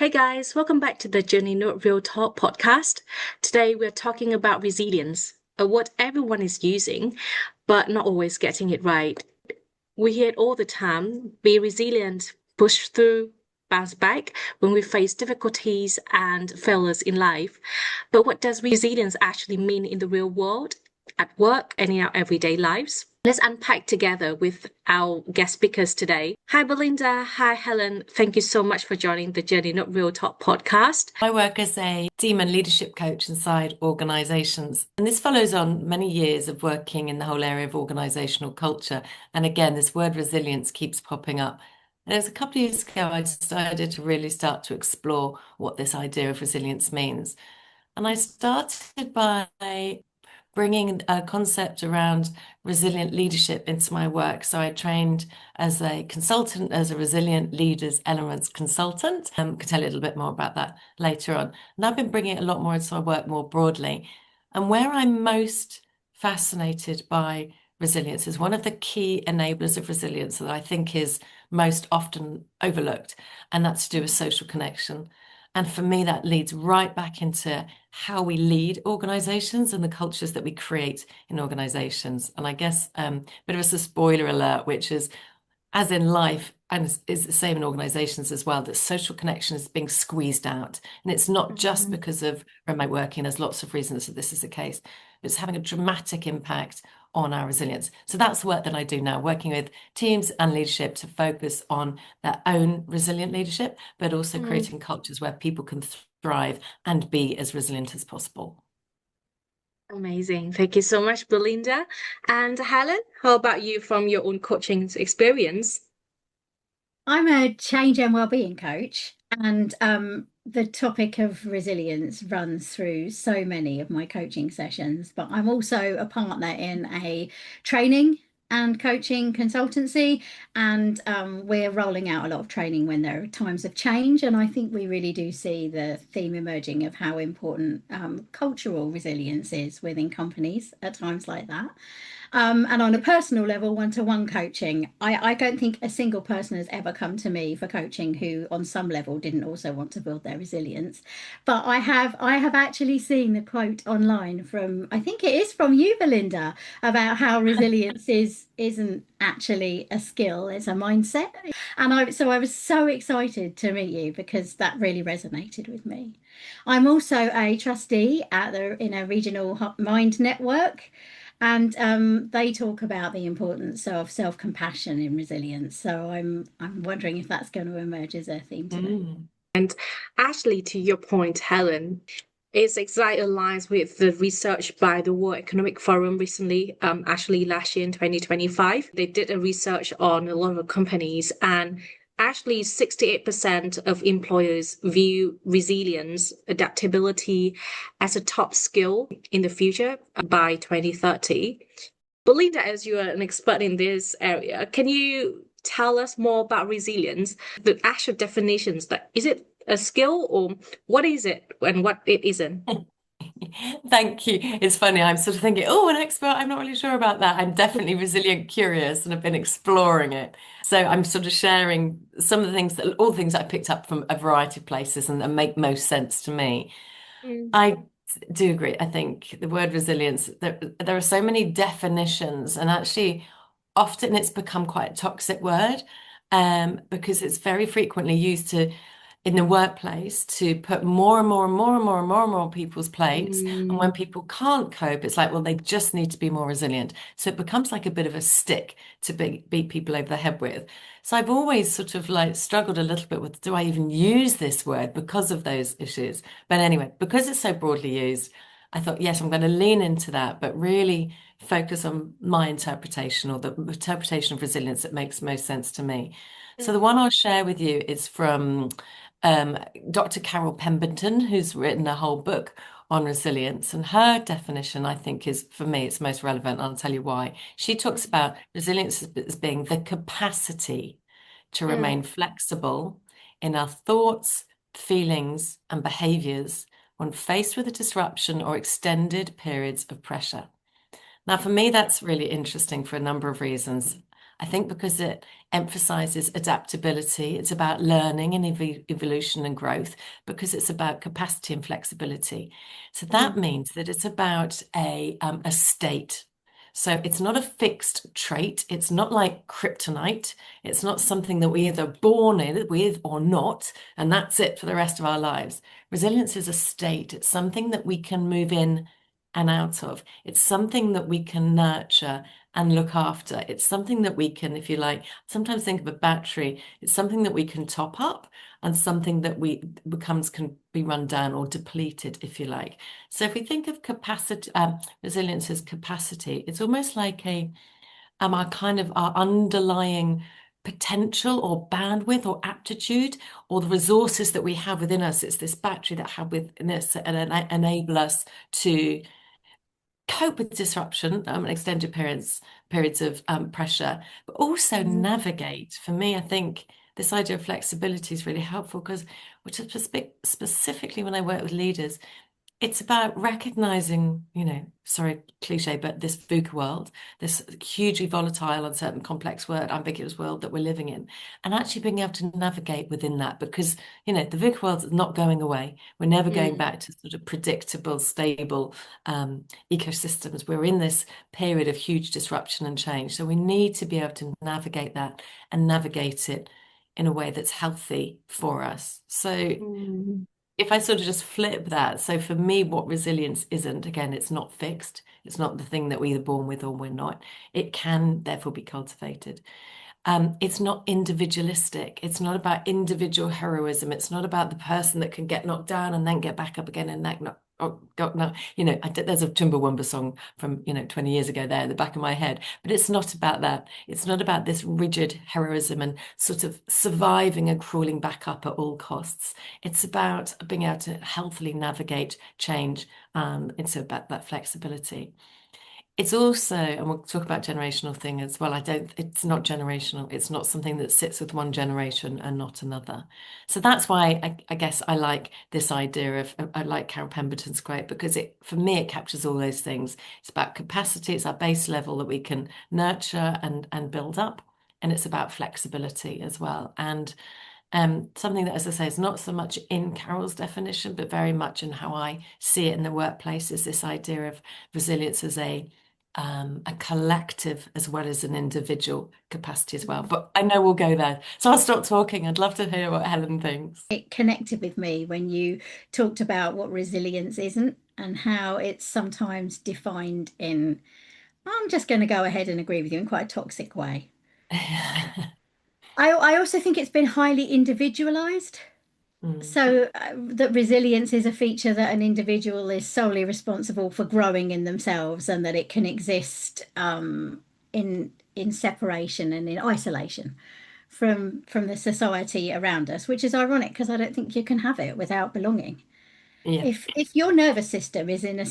Hey guys, welcome back to the Journey Not Real Talk podcast. Today we're talking about resilience, a word everyone is using, but not always getting it right. We hear it all the time: be resilient, push through, bounce back when we face difficulties and failures in life. But what does resilience actually mean in the real world, at work, and in our everyday lives? Let's unpack together with our guest speakers today. Hi, Belinda. Hi, Helen. Thank you so much for joining the Journey Not Real Talk podcast. I work as a team and leadership coach inside organisations, and this follows on many years of working in the whole area of organisational culture. And again, this word resilience keeps popping up. And it was a couple of years ago I decided to really start to explore what this idea of resilience means. And I started by bringing a concept around resilient leadership into my work. So I trained as a consultant, as a resilient leaders elements consultant. I can tell you a little bit more about that later on. And I've been bringing it a lot more into my work more broadly. And where I'm most fascinated by resilience is one of the key enablers of resilience that I think is most often overlooked, and that's to do with social connection. And for me, that leads right back into how we lead organizations and the cultures that we create in organizations. And I guess bit of a spoiler alert, which is, as in life, and is the same in organizations as well, that social connection is being squeezed out. And it's not just because of remote working, there's lots of reasons that this is the case. It's having a dramatic impact on our resilience. So that's the work that I do now, working with teams and leadership to focus on their own resilient leadership, but also creating cultures where people can thrive and be as resilient as possible. Amazing. Thank you so much, Belinda. And Helen, how about you from your own coaching experience? I'm a change and wellbeing coach, and the topic of resilience runs through so many of my coaching sessions. But I'm also a partner in a training and coaching consultancy, and we're rolling out a lot of training when there are times of change. And I think we really do see the theme emerging of how important cultural resilience is within companies at times like that. And on a personal level, one-to-one coaching, I don't think a single person has ever come to me for coaching who on some level didn't also want to build their resilience. But I have actually seen the quote online from, I think it is from you, Belinda, about how resilience isn't actually a skill, it's a mindset. And I was so excited to meet you because that really resonated with me. I'm also a trustee in a regional mind network, and they talk about the importance of self-compassion in resilience. So I'm wondering if that's going to emerge as a theme today. And actually, to your point, Helen, it's exactly aligns with the research by the World Economic Forum recently, actually last year in 2025. They did a research on a lot of companies, and actually 68% of employers view resilience, adaptability as a top skill in the future by 2030. Belinda, as you are an expert in this area, can you tell us more about resilience, the actual definitions? That is it a skill, or what is it and what it isn't? Thank you. It's funny. I'm sort of thinking, oh, an expert. I'm not really sure about that. I'm definitely resilient curious and have been exploring it. So I'm sort of sharing some of the things all the things I picked up from a variety of places and make most sense to me. Mm. I do agree. I think the word resilience, there are so many definitions, and actually often it's become quite a toxic word, because it's very frequently used in the workplace to put more and more and more and more and more and more people's plates. And when people can't cope, it's like, well, they just need to be more resilient. So it becomes like a bit of a stick to beat people over the head with. So I've always sort of like struggled a little bit with, do I even use this word because of those issues? But anyway, because it's so broadly used, I thought, yes, I'm going to lean into that, but really focus on my interpretation, or the interpretation of resilience that makes most sense to me. So the one I'll share with you is from Dr. Carol Pemberton, who's written a whole book on resilience. And her definition, I think, is, for me, it's most relevant. I'll tell you why. She talks about resilience as being the capacity to remain flexible in our thoughts, feelings, and behaviors when faced with a disruption or extended periods of pressure. Now, for me, that's really interesting for a number of reasons. I think because it emphasizes adaptability, it's about learning and evolution and growth, because it's about capacity and flexibility. So that means that it's about a state. So it's not a fixed trait. It's not like kryptonite. It's not something that we either born in with or not, and that's it for the rest of our lives. Resilience is a state. It's something that we can move in and out of. It's something that we can nurture and look after. It's something that we can, if you like, sometimes think of a battery. It's something that we can top up and something that can be run down or depleted, if you like. So if we think of capacity, resilience as capacity, it's almost like our underlying potential or bandwidth or aptitude or the resources that we have within us. It's this battery that have within us and enable us to cope with disruption and extended periods of pressure, but also navigate. For me, I think this idea of flexibility is really helpful because, which is specifically when I work with leaders, it's about recognizing, sorry, cliche, but this VUCA world, this hugely volatile, uncertain, complex world, ambiguous world that we're living in, and actually being able to navigate within that because, the VUCA world is not going away. We're never going back to sort of predictable, stable ecosystems. We're in this period of huge disruption and change. So we need to be able to navigate that and navigate it in a way that's healthy for us. So if I sort of just flip that, so for me, what resilience isn't, again, it's not fixed. It's not the thing that we're either born with or we're not. It can therefore be cultivated. It's not individualistic. It's not about individual heroism. It's not about the person that can get knocked down and then get back up again and there's a Chumbawamba song from 20 years ago there in the back of my head, but it's not about that. It's not about this rigid heroism and sort of surviving and crawling back up at all costs. It's about being able to healthily navigate change. It's about that flexibility. It's also, and we'll talk about generational thing as well. It's not generational. It's not something that sits with one generation and not another. So that's why I guess I like this idea I like Carol Pemberton's quote because for me, it captures all those things. It's about capacity. It's our base level that we can nurture and build up. And it's about flexibility as well. And something that, as I say, is not so much in Carol's definition, but very much in how I see it in the workplace is this idea of resilience as a collective as well as an individual capacity as well. But I know we'll go there. So I'll stop talking. I'd love to hear what Helen thinks. It connected with me when you talked about what resilience isn't and how it's sometimes defined in, I'm just going to go ahead and agree with you in quite a toxic way. I also think it's been highly individualized. So that resilience is a feature that an individual is solely responsible for growing in themselves and that it can exist in separation and in isolation from the society around us, which is ironic because I don't think you can have it without belonging. Yeah. If your nervous system is in a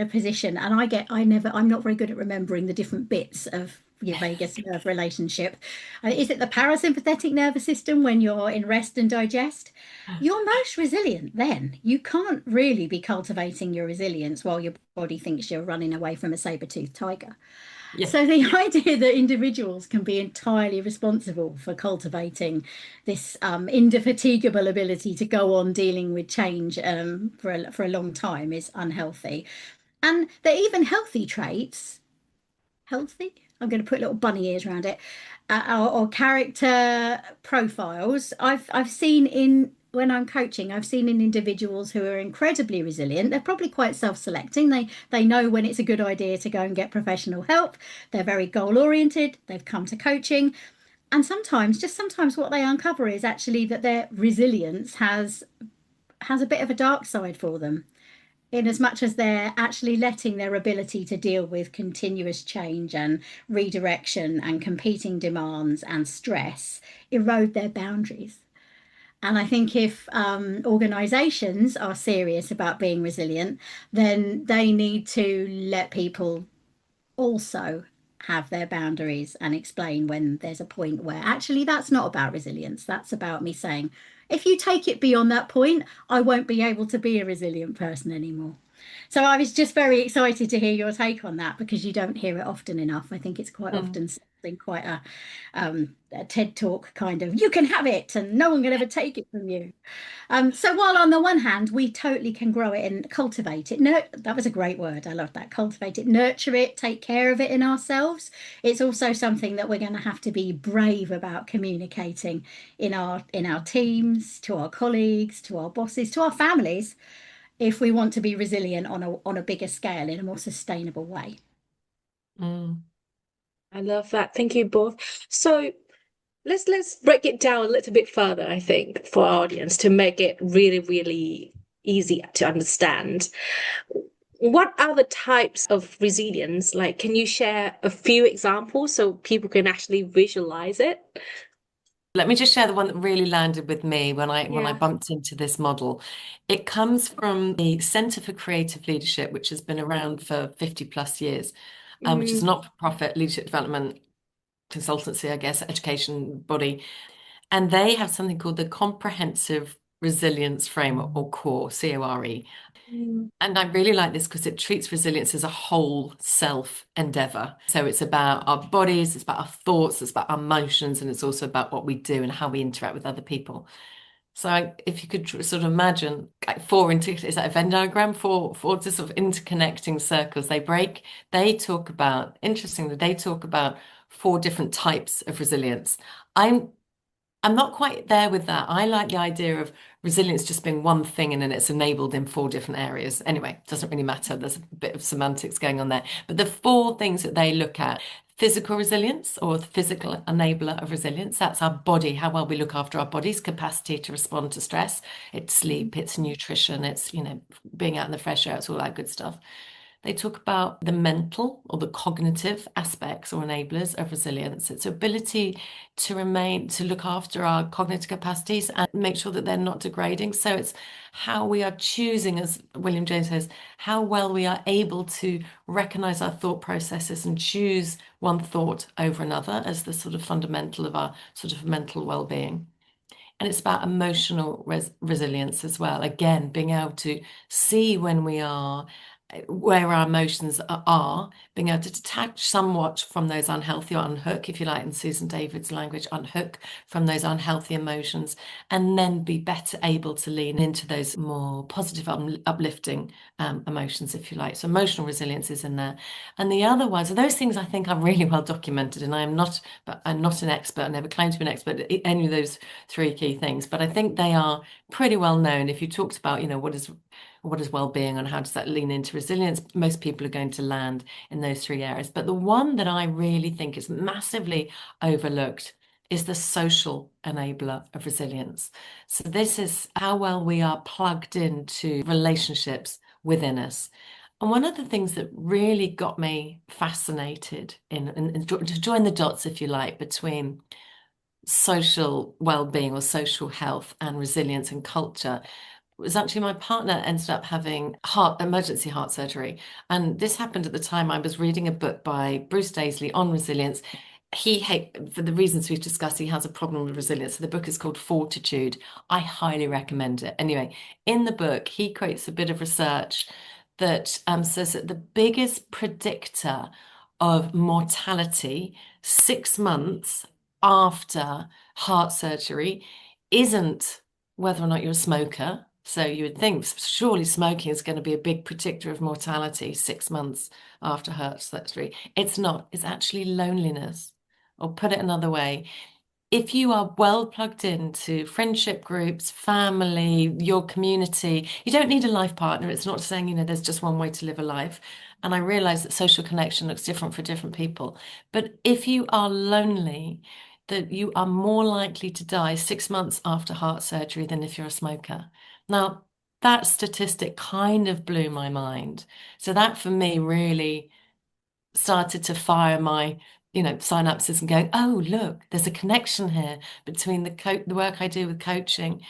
position, and I'm not very good at remembering the different bits of your vagus nerve relationship. Is it the parasympathetic nervous system when you're in rest and digest? You're most resilient then. You can't really be cultivating your resilience while your body thinks you're running away from a saber-toothed tiger. Yeah. So the idea that individuals can be entirely responsible for cultivating this indefatigable ability to go on dealing with change for a long time is unhealthy. And that even healthy traits, healthy? I'm going to put little bunny ears around it, or character profiles. I've seen when I'm coaching, I've seen in individuals who are incredibly resilient. They're probably quite self-selecting. They know when it's a good idea to go and get professional help. They're very goal-oriented. They've come to coaching. And sometimes what they uncover is actually that their resilience has a bit of a dark side for them, in as much as they're actually letting their ability to deal with continuous change and redirection and competing demands and stress erode their boundaries. And I think if organisations are serious about being resilient, then they need to let people also have their boundaries and explain when there's a point where actually that's not about resilience. That's about me saying, if you take it beyond that point, I won't be able to be a resilient person anymore. So I was just very excited to hear your take on that because you don't hear it often enough. I think it's quite often something quite a TED talk kind of, you can have it and no one can ever take it from you. So while on the one hand, we totally can grow it and cultivate it. No, that was a great word. I love that. Cultivate it, nurture it, take care of it in ourselves. It's also something that we're going to have to be brave about communicating in our teams, to our colleagues, to our bosses, to our families, if we want to be resilient on a bigger scale in a more sustainable way. I love that. Thank you both. So let's break it down a little bit further, I think, for our audience to make it really, really easy to understand. What are the types of resilience? Like, can you share a few examples so people can actually visualize it? Let me just share the one that really landed with me when I Yeah. bumped into this model. It comes from the Centre for Creative Leadership, which has been around for 50 plus years, which is a Mm, not-for-profit leadership development consultancy, I guess, education body. And they have something called the Comprehensive Resilience Framework, or CORE, C-O-R-E. mm, And I really like this because it treats resilience as a whole self endeavor. So it's about our bodies, it's about our thoughts, it's about our emotions, and it's also about what we do and how we interact with other people. So if you could sort of imagine like is that a Venn diagram? Four just sort of interconnecting circles. Interestingly, they talk about four different types of resilience. I'm not quite there with that. I like the idea of resilience just being one thing and then it's enabled in four different areas. Anyway, it doesn't really matter. There's a bit of semantics going on there. But the four things that they look at: physical resilience, or the physical enabler of resilience. That's our body, how well we look after our body's capacity to respond to stress. It's sleep, it's nutrition, it's, being out in the fresh air, it's all that good stuff. They talk about the mental or the cognitive aspects or enablers of resilience. It's ability to look after our cognitive capacities and make sure that they're not degrading. So it's how we are choosing, as William James says, how well we are able to recognize our thought processes and choose one thought over another as the sort of fundamental of our sort of mental well-being. And it's about emotional resilience as well. Again, being able to see when we are where our emotions are, being able to detach somewhat from those unhealthy, or unhook, if you like, in Susan David's language, unhook from those unhealthy emotions, and then be better able to lean into those more positive, uplifting emotions, if you like. So emotional resilience is in there. And the other ones, those things I think are really well documented, and I'm not an expert, I never claim to be an expert at any of those three key things, but I think they are pretty well known. If you talked about, what is well-being and how does that lean into resilience, most people are going to land in those three areas. But the one that I really think is massively overlooked is the social enabler of resilience. So this is how well we are plugged into relationships within us. And one of the things that really got me fascinated to join the dots, if you like, between social well-being or social health and resilience and culture was actually my partner ended up having emergency heart surgery. And this happened at the time I was reading a book by Bruce Daisley on resilience. For the reasons we've discussed, he has a problem with resilience. So the book is called Fortitude. I highly recommend it. Anyway, in the book, he quotes a bit of research that says that the biggest predictor of mortality 6 months after heart surgery isn't whether or not you're a smoker. So you would think surely smoking is going to be a big predictor of mortality 6 months after heart surgery. It's not. It's actually loneliness. Or put it another way, if you are well plugged into friendship groups, family, your community, you don't need a life partner. It's not saying, there's just one way to live a life. And I realize that social connection looks different for different people. But if you are lonely, that you are more likely to die 6 months after heart surgery than if you're a smoker. Now, that statistic kind of blew my mind. So that for me really started to fire my synapses and going, oh, look, there's a connection here between the work I do with coaching,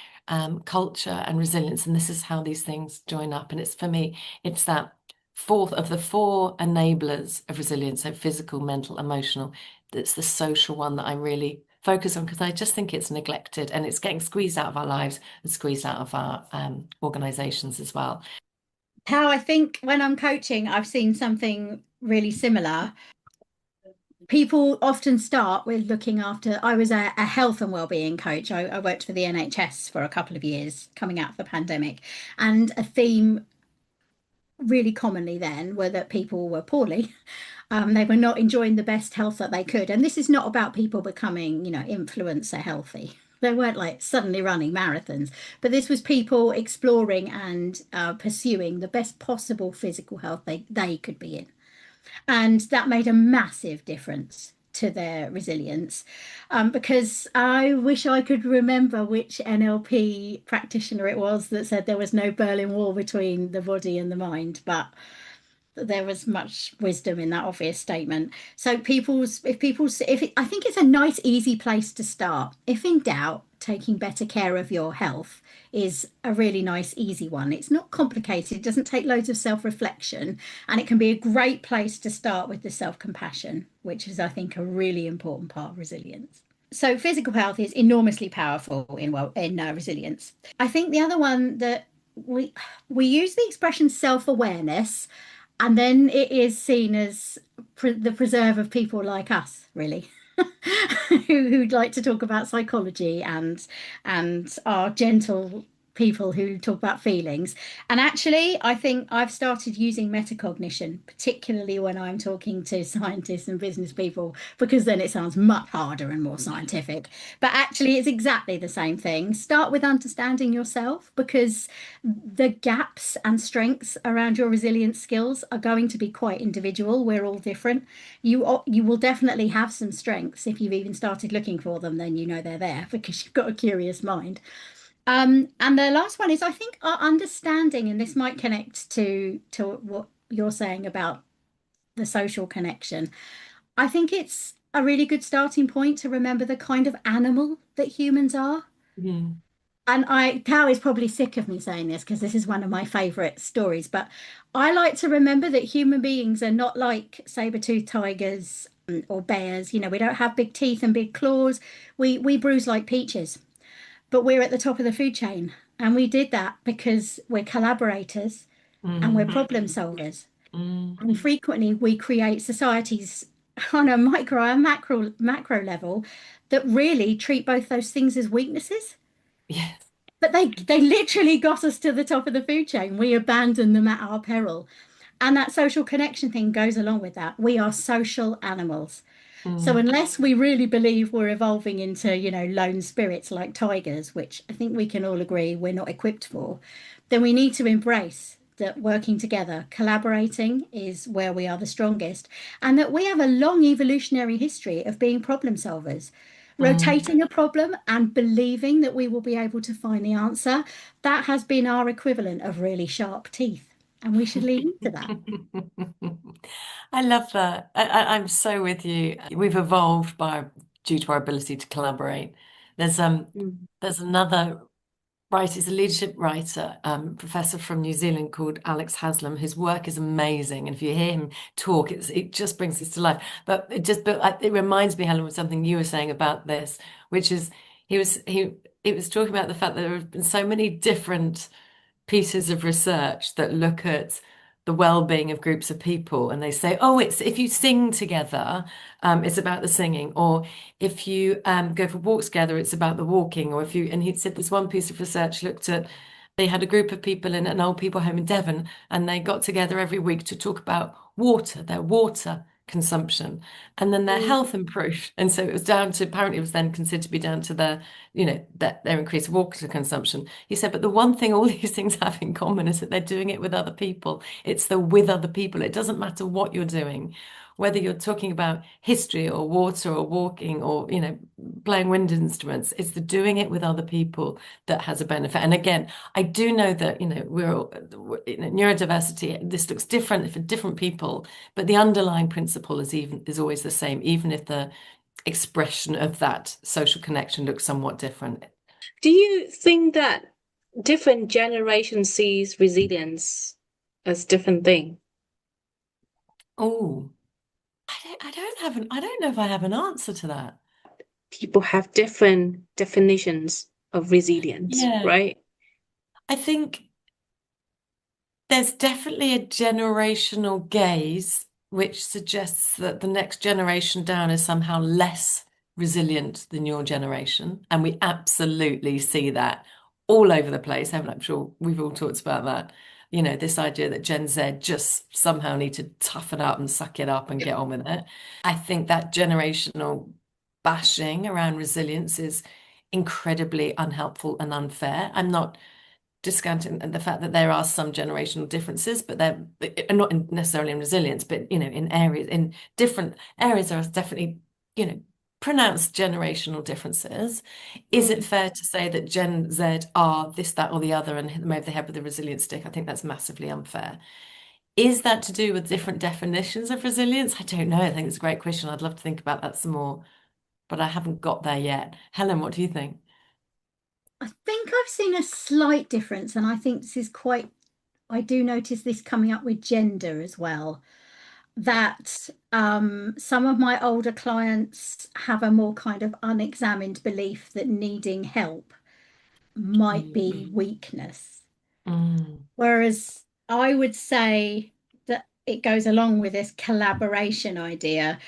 culture and resilience. And this is how these things join up. And it's, for me, it's that fourth of the four enablers of resilience, so physical, mental, emotional. That's the social one that I really focus on, because I just think it's neglected and it's getting squeezed out of our lives and squeezed out of our organizations as well. How I think when I'm coaching, I've seen something really similar. People often start with looking after. I was a health and wellbeing coach. I worked for the NHS for a couple of years coming out of the pandemic, and a theme really commonly then were that people were poorly. They were not enjoying the best health that they could. And this is not about people becoming, influencer healthy. They weren't like suddenly running marathons, but this was people exploring and pursuing the best possible physical health they could be in. And that made a massive difference to their resilience. Because I wish I could remember which NLP practitioner it was that said there was no Berlin Wall between the body and the mind, but there was much wisdom in that obvious statement. So I think it's a nice, easy place to start. If in doubt, taking better care of your health is a really nice, easy one. It's not complicated. It doesn't take loads of self-reflection, and it can be a great place to start with the self-compassion, which is, I think, a really important part of resilience. So physical health is enormously powerful in resilience. I think the other one that we use the expression self-awareness, and then it is seen as the preserve of people like us, really, who'd like to talk about psychology and are gentle people who talk about feelings. And actually, I think I've started using metacognition, particularly when I'm talking to scientists and business people, because then it sounds much harder and more scientific. But actually, it's exactly the same thing. Start with understanding yourself, because the gaps and strengths around your resilience skills are going to be quite individual. We're all different. You will definitely have some strengths. If you've even started looking for them, then you know they're there because you've got a curious mind. And the last one is, I think, our understanding, and this might connect to what you're saying about the social connection. I think it's a really good starting point to remember the kind of animal that humans are. Mm. And Thao is probably sick of me saying this because this is one of my favorite stories, but I like to remember that human beings are not like saber-toothed tigers or bears. We don't have big teeth and big claws. We bruise like peaches, but we're at the top of the food chain. And we did that because we're collaborators and we're Mm. problem solvers. Mm. And frequently we create societies on a micro and macro level that really treat both those things as weaknesses. Yes. But they literally got us to the top of the food chain. We abandoned them at our peril. And that social connection thing goes along with that. We are social animals. So Mm. unless we really believe we're evolving into, lone spirits like tigers, which I think we can all agree we're not equipped for, then we need to embrace that working together, collaborating is where we are the strongest, and that we have a long evolutionary history of being problem solvers. Mm. Rotating a problem and believing that we will be able to find the answer, that has been our equivalent of really sharp teeth. And we should lean into that. I love that. I'm so with you. We've evolved due to our ability to collaborate. There's um Mm. there's another writer, he's a leadership writer, professor from New Zealand called Alex Haslam, whose work is amazing. And if you hear him talk, it just brings this to life. But it reminds me, Helen, of something you were saying about this, which is he was talking about the fact that there have been so many different pieces of research that look at the well-being of groups of people, and they say, oh, it's if you sing together, it's about the singing, or if you go for walks together, it's about the walking, or if you and he said this one piece of research looked at they had a group of people in an old people home in Devon, and they got together every week to talk about water, their water consumption, and then their Mm. health improved. And so it was down to, apparently it was then considered to be down to their increased water consumption. He said, but the one thing all these things have in common is that they're doing it with other people. It's the with other people. It doesn't matter what you're doing, whether you're talking about history or water or walking or, playing wind instruments. It's the doing it with other people that has a benefit. And again, I do know that, we're all, neurodiversity, this looks different for different people, but the underlying principle is always the same, even if the expression of that social connection looks somewhat different. Do you think that different generations sees resilience as different thing? Oh, I don't know if I have an answer to that. People have different definitions of resilience, Yeah, right? I think There's definitely a generational gaze which suggests that the next generation down is somehow less resilient than your generation. And we absolutely see that all over the place. I'm sure we've all talked about that. You know, this idea that Gen Z just somehow need to toughen up and suck it up and get on with it. I think that generational bashing around resilience is incredibly unhelpful and unfair. I'm not discounting the fact that there are some generational differences, but they're not necessarily in resilience, but in areas, in different areas, there are definitely pronounced generational differences. Is it fair to say that Gen Z are this, that, or the other, and hit them over the head with a resilience stick? I think that's massively unfair. Is that to do with different definitions of resilience? I don't know. I think it's a great question. I'd love to think about that some more, but I haven't got there yet. Helen, what do you think? I think I've seen a slight difference, and I think this is quite, I do notice this coming up with gender as well. That some of my older clients have a more kind of unexamined belief that needing help might be weakness. Mm. Whereas I would say that it goes along with this collaboration idea.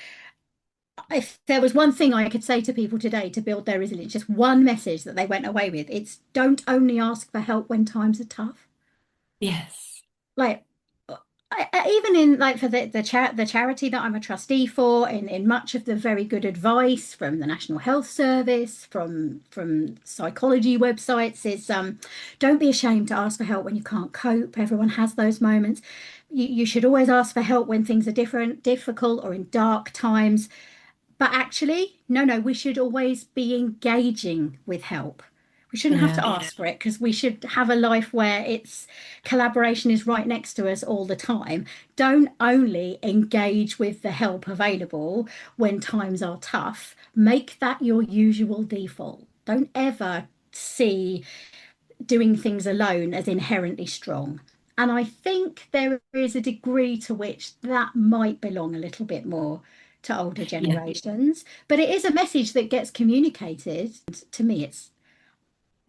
If there was one thing I could say to people today to build their resilience, just one message that they went away with, it's don't only ask for help when times are tough. Yes. Like even in like for the charity that I'm a trustee for, in much of the very good advice from the National Health Service, from psychology websites, is don't be ashamed to ask for help when you can't cope. Everyone has those moments. You should always ask for help when things are difficult, or in dark times. But actually, no, we should always be engaging with help. We shouldn't have Yeah. to ask for it, because we should have a life where it's collaboration is right next to us all the time. Don't only engage with the help available when times are tough. Make that your usual default. Don't ever see doing things alone as inherently strong. And I think there is a degree to which that might belong a little bit more to older Yeah. generations, but it is a message that gets communicated. To me, it's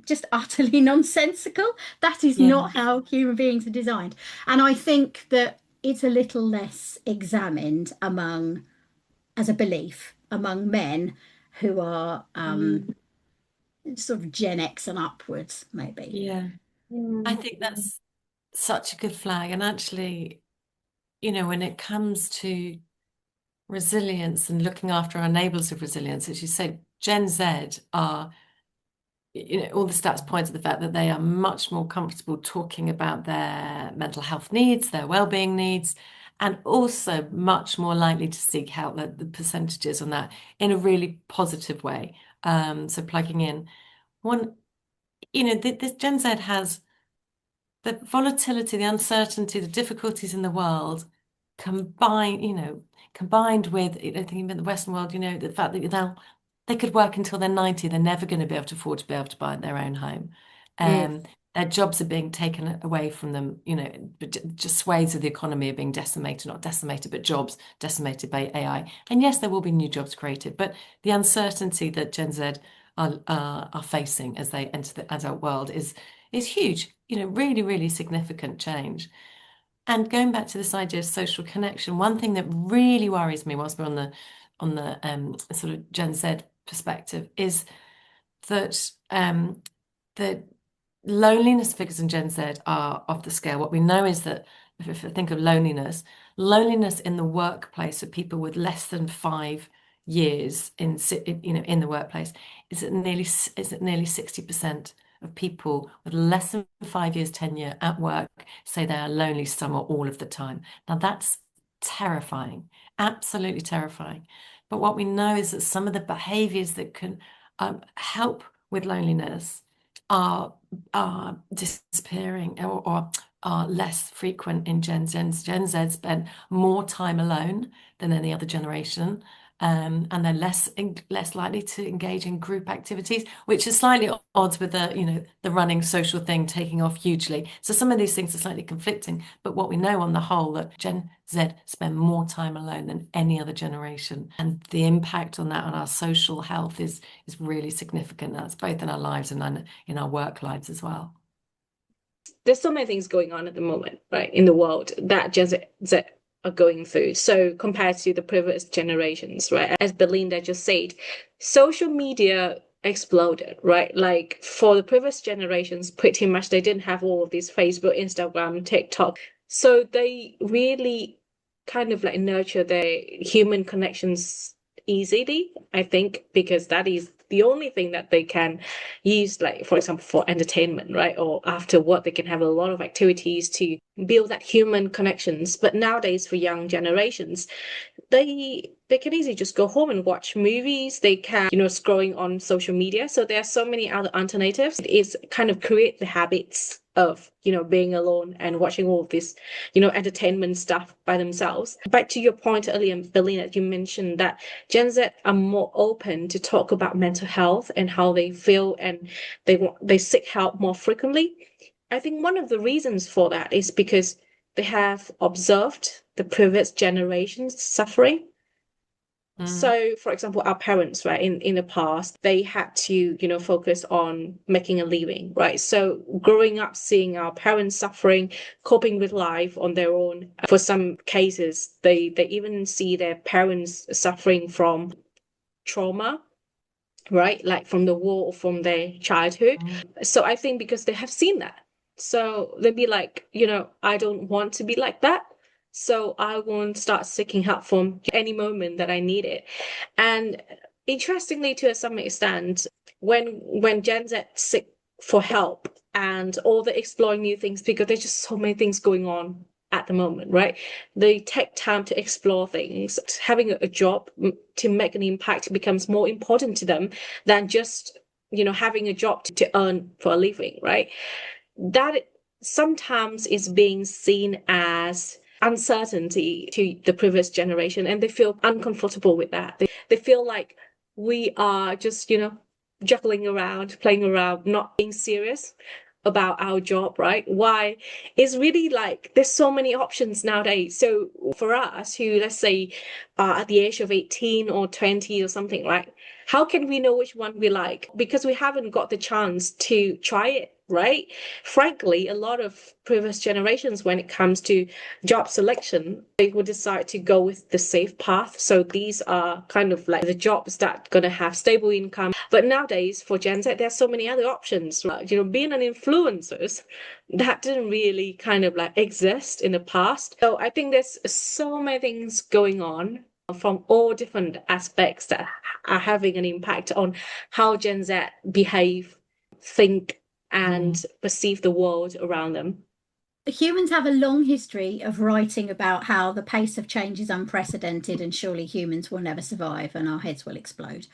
just utterly nonsensical. That is Yeah. not how human beings are designed. And I think that it's a little less examined among, as a belief, among men who are sort of Gen X and upwards, maybe. Yeah. I think that's such a good flag. And actually, when it comes to resilience and looking after our enablers of resilience, as you said, Gen Z are, all the stats point to the fact that they are much more comfortable talking about their mental health needs, their well-being needs, and also much more likely to seek help, the percentages on that in a really positive way. So plugging in one, this Gen Z has the volatility, the uncertainty, the difficulties in the world combined with, thinking about the Western world, the fact that they could work until they're 90, they're never going to be able to afford to be able to buy their own home. Their jobs are being taken away from them, but just swathes of the economy are being decimated, not decimated, but jobs decimated by AI. And yes, there will be new jobs created, but the uncertainty that Gen Z are facing as they enter the adult world is huge, really, really significant change. And going back to this idea of social connection, one thing that really worries me whilst we're on the sort of Gen Z perspective is that the loneliness figures in Gen Z are off the scale. What we know is that if I think of loneliness in the workplace for people with less than 5 years in the workplace is at nearly 60% of people with less than 5 years tenure at work say they are lonely some or all of the time. Now that's terrifying, absolutely terrifying. But what we know is that some of the behaviors that can help with loneliness are disappearing, or are less frequent in Gen Z. Gen Z spend more time alone than any other generation. And they're less likely to engage in group activities, which is slightly at odds with the running social thing taking off hugely. So some of these things are slightly conflicting, but what we know on the whole that Gen Z spend more time alone than any other generation, and the impact on that on our social health is really significant. That's both in our lives and in our work lives as well. there's so many things going on at the moment, right, in the world that Gen Z are going through. So compared to the previous generations, right, as Belinda just said, social media exploded, right? Like for the previous generations, pretty much they didn't have all of these Facebook, Instagram, TikTok. So they really kind of like nurture their human connections easily, I think, because that is the only thing that they can use, like for example for entertainment, right, or after work they can have a lot of activities to build that human connections. But nowadays for young generations, they can easily just go home and watch movies. They can, scrolling on social media. So there are so many other alternatives. It's kind of create the habits of, being alone and watching all of this, entertainment stuff by themselves. Back to your point earlier, Belinda, you mentioned that Gen Z are more open to talk about mental health and how they feel, and they seek help more frequently. I think one of the reasons for that is because they have observed the previous generation's suffering. So, for example, our parents, right, in the past, they had to, focus on making a living, right? So growing up, seeing our parents suffering, coping with life on their own. For some cases, they even see their parents suffering from trauma, right? Like from the war or from their childhood. So I think because they have seen that, so they'd be like, I don't want to be like that. So I won't start seeking help from any moment that I need it. And interestingly, to some extent, when Gen Z seek for help and all the exploring new things, because there's just so many things going on at the moment, right? They take time to explore things. Having a job to make an impact becomes more important to them than just, having a job to earn for a living, right? That sometimes is being seen as uncertainty to the previous generation, and they feel uncomfortable with that. They feel like we are just, juggling around, playing around, not being serious about our job, right? Why? It's really like there's so many options nowadays. So for us who, let's say, are at the age of 18 or 20 or something, right? How can we know which one we like? Because we haven't got the chance to try it, right? Frankly, a lot of previous generations, when it comes to job selection, they would decide to go with the safe path. So these are kind of like the jobs that are going to have stable income. But nowadays, for Gen Z, there's so many other options. Being an influencer, that didn't really kind of like exist in the past. So I think there's so many things going on from all different aspects that are having an impact on how Gen Z behave, think, and perceive the world around them. Humans have a long history of writing about how the pace of change is unprecedented and surely humans will never survive and our heads will explode.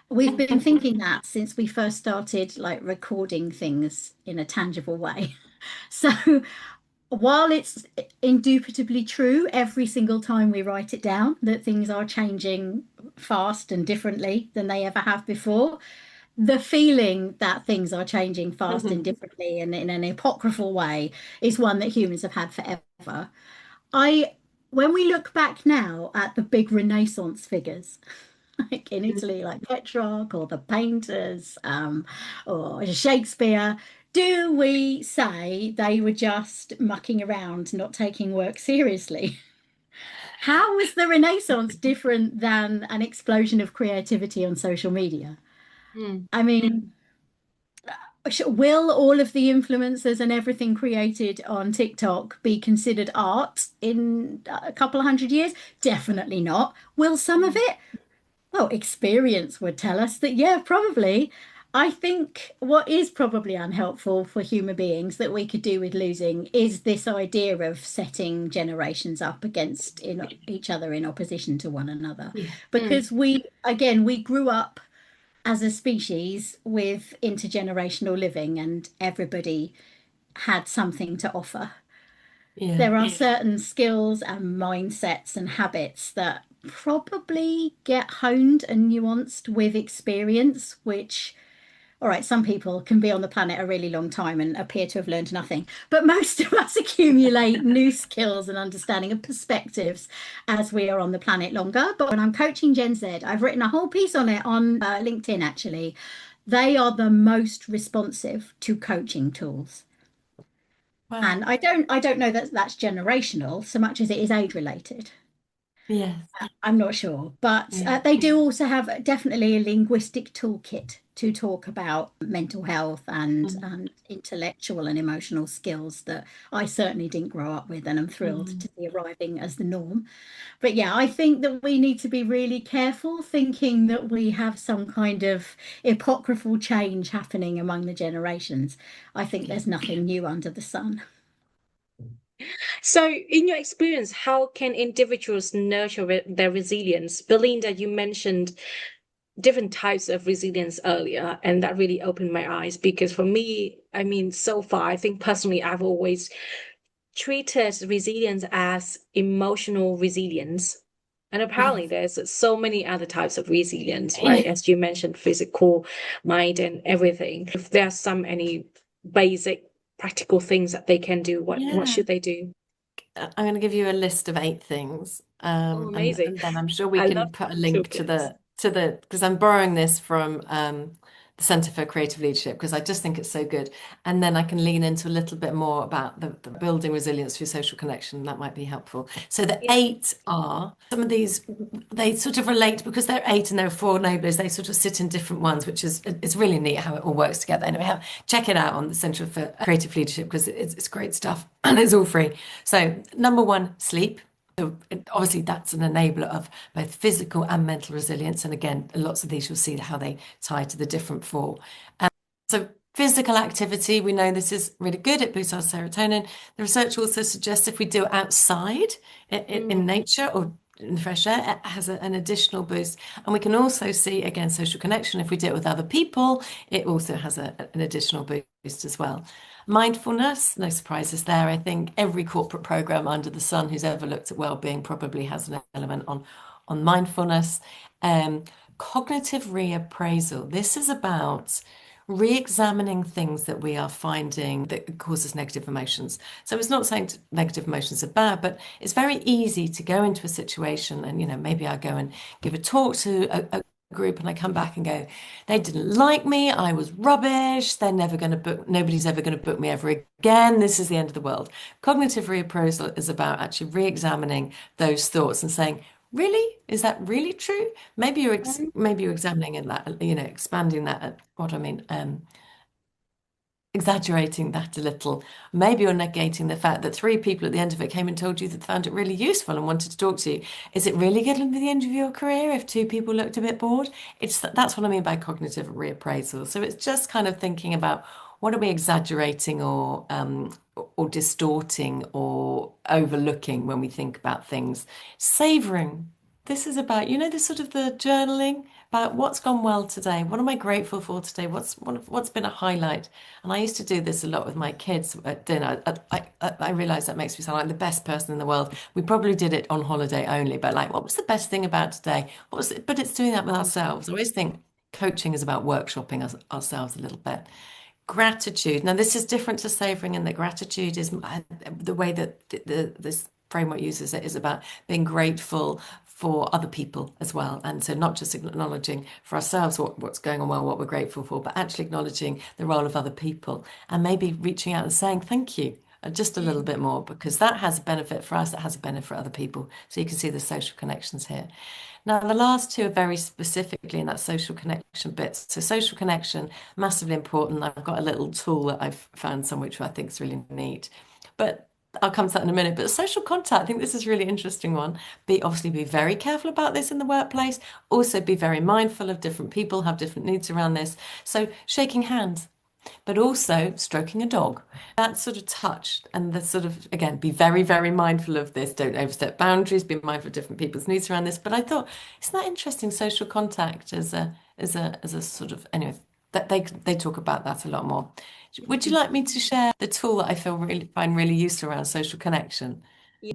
We've been thinking that since we first started like recording things in a tangible way. So while it's indubitably true every single time we write it down that things are changing fast and differently than they ever have before, the feeling that things are changing fast and differently and in an apocryphal way is one that humans have had forever. When we look back now at the big Renaissance figures, like in Italy, like Petrarch or the painters, or Shakespeare, do we say they were just mucking around, not taking work seriously? How was the Renaissance different than an explosion of creativity on social media? I mean, will all of the influencers and everything created on TikTok be considered art in a couple of 100 years? Definitely not. Will some of it? Well, experience would tell us that, yeah, probably. I think what is probably unhelpful for human beings that we could do with losing is this idea of setting generations up against each other in opposition to one another. Because we grew up as a species with intergenerational living and everybody had something to offer. There are certain skills and mindsets and habits that probably get honed and nuanced with experience, which, all right, some people can be on the planet a really long time and appear to have learned nothing, but most of us accumulate new skills and understanding of perspectives as we are on the planet longer. But when I'm coaching Gen Z, I've written a whole piece on it on LinkedIn, actually. They are the most responsive to coaching tools. Wow. And I don't know that that's generational so much as it is age related. Yes. I'm not sure, but Yeah. they do also have definitely a linguistic toolkit to talk about mental health and Mm. intellectual and emotional skills that I certainly didn't grow up with, and I'm thrilled Mm. to see arriving as the norm. But yeah, I think that we need to be really careful thinking that we have some kind of apocryphal change happening among the generations. I think Yeah. there's nothing new under the sun. So, in your experience, how can individuals nurture their resilience? Belinda, you mentioned different types of resilience earlier, and that really opened my eyes because for me, I mean, so far, I think personally, I've always treated resilience as emotional resilience. And apparently, Yes. there's so many other types of resilience, right? Yeah. As you mentioned, physical, mind, and everything. If there's any basic practical things that they can do, what Yeah. should they do? I'm going to give you a list of 8 things, Oh, and amazing. then I'm sure we I love can put a link to toolkits. the because I'm borrowing this from the Centre for Creative Leadership because I just think it's so good, and then I can lean into a little bit more about the building resilience through social connection. That might be helpful. So the Yeah. 8 are some of these they sort of relate because they're 8 and there are 4 enablers. They sort of sit in different ones, which is it's really neat how it all works together. Anyway, check it out on the Centre for Creative Leadership because it's great stuff and it's all free. So, number 1, sleep. So obviously, that's an enabler of both physical and mental resilience. And again, lots of these you'll see how they tie to the different 4. So, physical activity, we know this is really good. It boosts our serotonin. The research also suggests if we do it outside in Mm. nature or in the fresh air, it has an additional boost. And we can also see, again, social connection. If we do it with other people, it also has an additional boost as well. Mindfulness, no surprises there. I think every corporate program under the sun who's ever looked at well-being probably has an element on mindfulness. Um, Cognitive reappraisal. This is about re-examining things that we are finding that causes negative emotions. So it's not saying negative emotions are bad, but it's very easy to go into a situation and, maybe I go and give a talk to a group and I come back and go, they didn't like me, I was rubbish, they're never going to book, nobody's ever going to book me ever again, this is the end of the world. Cognitive reappraisal is about actually re-examining those thoughts and saying, really? Is that really true? Maybe you're examining in that, expanding that. What I mean, exaggerating that a little. Maybe you're negating the fact that 3 people at the end of it came and told you that they found it really useful and wanted to talk to you. Is it really getting to the end of your career if 2 people looked a bit bored? That's what I mean by cognitive reappraisal. So it's just kind of thinking about what are we exaggerating or distorting or overlooking when we think about things. Savoring. This is about, the sort of the journaling about what's gone well today. What am I grateful for today? What's been a highlight? And I used to do this a lot with my kids at dinner. I realize that makes me sound like the best person in the world. We probably did it on holiday only, but like, what was the best thing about today? What was it? But it's doing that with ourselves. I always think coaching is about workshopping ourselves a little bit. Gratitude. Now, this is different to savoring, and that gratitude is the way that this framework uses it is about being grateful for other people as well. And so, not just acknowledging for ourselves what's going on well, what we're grateful for, but actually acknowledging the role of other people and maybe reaching out and saying thank you just a little Mm. bit more because that has a benefit for us, that has a benefit for other people. So, you can see the social connections here. Now, the last 2 are very specifically in that social connection bit. So, social connection, massively important. I've got a little tool that I've found some which I think is really neat. But I'll come to that in a minute. But social contact, I think this is a really interesting one. Obviously be very careful about this in the workplace. Also be very mindful of different people have different needs around this. So shaking hands, but also stroking a dog. That sort of touch and the sort of, again, be very, very mindful of this. Don't overstep boundaries, be mindful of different people's needs around this. But I thought, isn't that interesting? Social contact as a sort of, anyway, that they talk about that a lot more. Would you like me to share the tool that I find really useful around social connection? Yeah.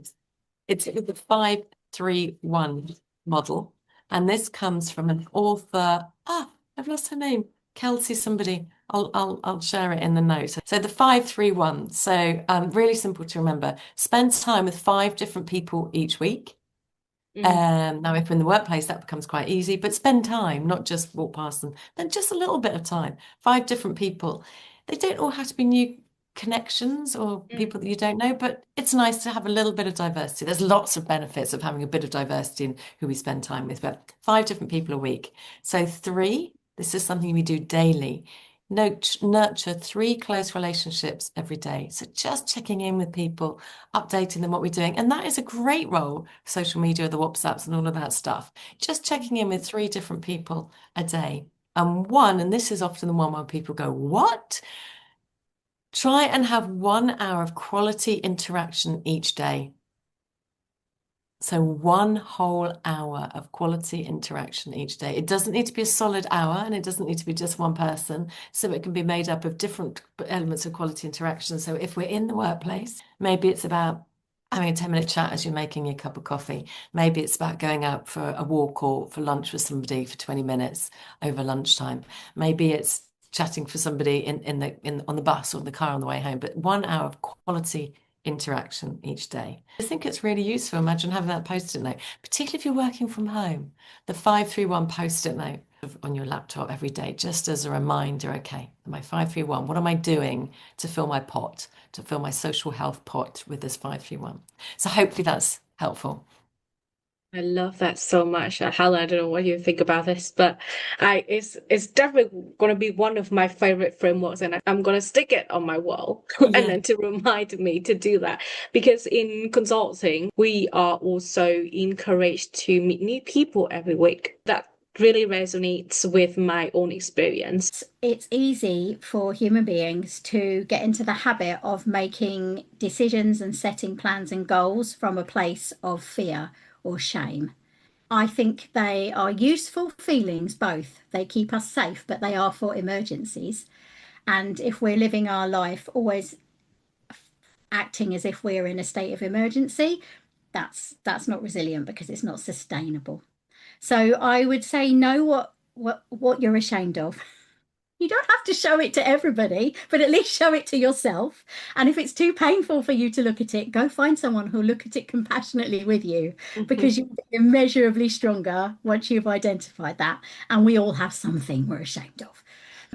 It's the 5-3-1 model. And this comes from an author. I've lost her name. Kelsey somebody. I'll share it in the notes. So the 5-3-1. So really simple to remember. Spend time with 5 different people each week. Mm. Now, if we're in the workplace, that becomes quite easy, but spend time, not just walk past them, then just a little bit of time. 5 different people. They don't all have to be new connections or people that you don't know, but it's nice to have a little bit of diversity. There's lots of benefits of having a bit of diversity in who we spend time with, but 5 different people a week. So 3, this is something we do daily. Nurture 3 close relationships every day. So just checking in with people, updating them what we're doing. And that is a great role, social media, the WhatsApps and all of that stuff. Just checking in with 3 different people a day. And one, and this is often the one where people go, what? Try and have 1 hour of quality interaction each day. So 1 whole hour of quality interaction each day. It doesn't need to be a solid hour, and it doesn't need to be just one person. So it can be made up of different elements of quality interaction. So if we're in the workplace, maybe it's about having a 10-minute chat as you're making your cup of coffee. Maybe it's about going out for a walk or for lunch with somebody for 20 minutes over lunchtime. Maybe it's chatting for somebody on the bus or in the car on the way home. But 1 hour of quality interaction each day. I think it's really useful. Imagine having that post-it note, particularly if you're working from home. The 531 post-it note on your laptop every day, just as a reminder, okay, my 531, what am I doing to fill my pot, to fill my social health pot with this 531? So hopefully that's helpful. I love that so much. Helen, I don't know what you think about this, but it's definitely going to be one of my favorite frameworks, and I'm going to stick it on my wall and then to remind me to do that. Because in consulting, we are also encouraged to meet new people every week. That really resonates with my own experience. It's easy for human beings to get into the habit of making decisions and setting plans and goals from a place of fear or shame. I think they are useful feelings, both. They keep us safe, but they are for emergencies. And if we're living our life always acting as if we're in a state of emergency, that's not resilient because it's not sustainable. So I would say know what you're ashamed of. You don't have to show it to everybody, but at least show it to yourself. And if it's too painful for you to look at it, go find someone who'll look at it compassionately with you, because you'll be immeasurably stronger once you've identified that. And we all have something we're ashamed of.